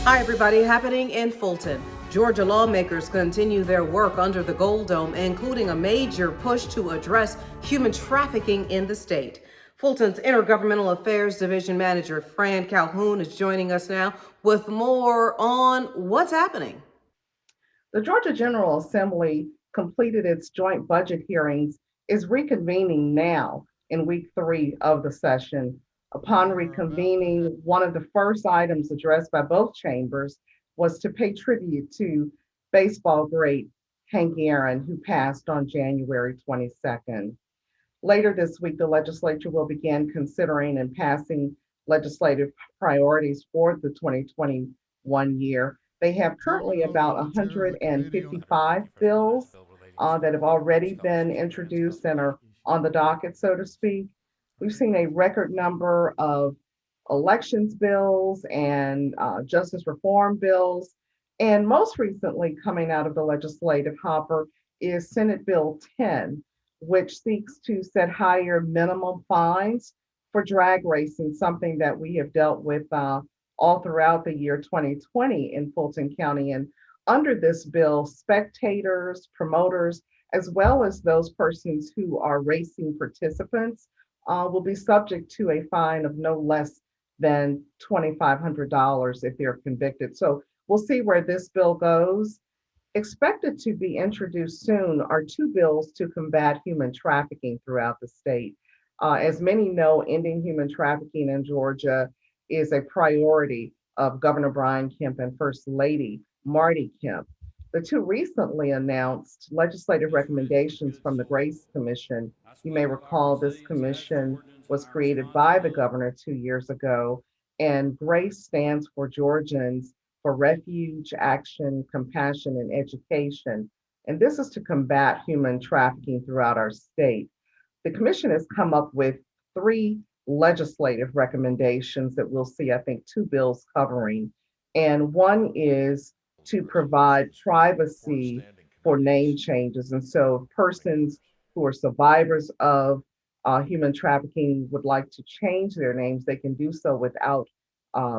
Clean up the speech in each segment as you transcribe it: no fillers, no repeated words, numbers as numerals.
Hi, everybody. Happening in Fulton. Georgia lawmakers continue their work under the Gold Dome, including a major push to address human trafficking in the state. Fulton's Intergovernmental Affairs Division Manager, Fran Calhoun, is joining us now with more on what's happening. The Georgia General Assembly completed its joint budget hearings, is reconvening now in week 3 of the session. Upon reconvening, one of the first items addressed by both chambers was to pay tribute to baseball great Hank Aaron, who passed on January 22nd. Later this week, the legislature will begin considering and passing legislative priorities for the 2021 year. They have currently about 155 bills that have already been introduced and are on the docket, so to speak. We've seen a record number of elections bills and justice reform bills. And most recently, coming out of the legislative hopper is Senate Bill 10, which seeks to set higher minimum fines for drag racing, something that we have dealt with all throughout the year 2020 in Fulton County. And under this bill, spectators, promoters, as well as those persons who are racing participants will be subject to a fine of no less than $2,500 if they're convicted. So we'll see where this bill goes. Expected to be introduced soon are 2 bills to combat human trafficking throughout the state. As many know, ending human trafficking in Georgia is a priority of Governor Brian Kemp and First Lady Marty Kemp. The 2 recently announced legislative recommendations from the Grace Commission. You may recall this commission was created by the governor 2 years ago, and GRACE stands for Georgians for Refuge, Action, Compassion, and Education. And this is to combat human trafficking throughout our state. The commission has come up with 3 legislative recommendations that we'll see, I think, 2 bills covering. And one is to provide privacy for name changes. And so persons who are survivors of human trafficking would like to change their names, they can do so without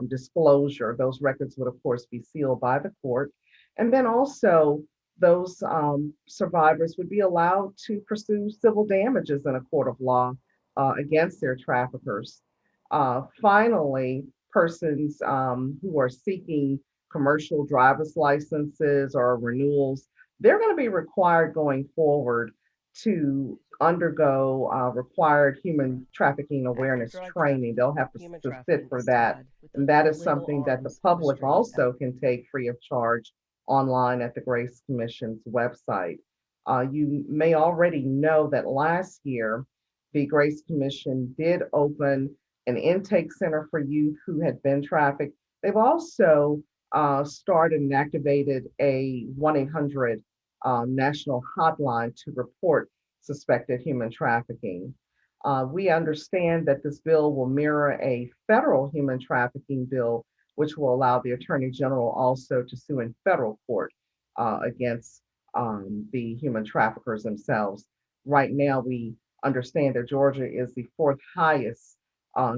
disclosure. Those records would, of course, be sealed by the court. And then also, those survivors would be allowed to pursue civil damages in a court of law against their traffickers. Finally, persons who are seeking commercial driver's licenses or renewals, they're going to be required going forward to undergo required human trafficking awareness training. They'll have to sit for that. And that is something that the public also can take free of charge online at the Grace Commission's website. You may already know that last year, the Grace Commission did open an intake center for youth who had been trafficked. They've also started and activated a 1-800 national hotline to report suspected human trafficking. We understand that this bill will mirror a federal human trafficking bill, which will allow the Attorney General also to sue in federal court against the human traffickers themselves. Right now, we understand that Georgia is the 4th highest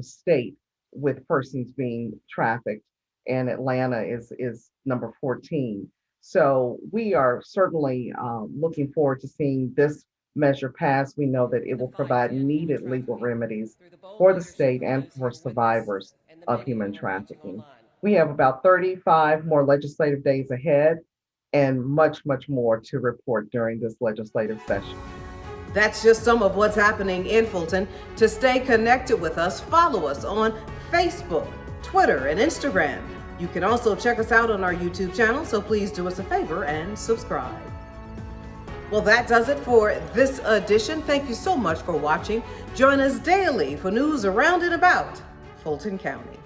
state with persons being trafficked, and Atlanta is number 14. So we are certainly looking forward to seeing this measure pass. We know that it will provide needed legal remedies for the state and for survivors of human trafficking. We have about 35 more legislative days ahead and much, much more to report during this legislative session. That's just some of what's happening in Fulton. To stay connected with us, follow us on Facebook, Twitter, and Instagram. You can also check us out on our YouTube channel, so please do us a favor and subscribe. Well, that does it for this edition. Thank you so much for watching. Join us daily for news around and about Fulton County.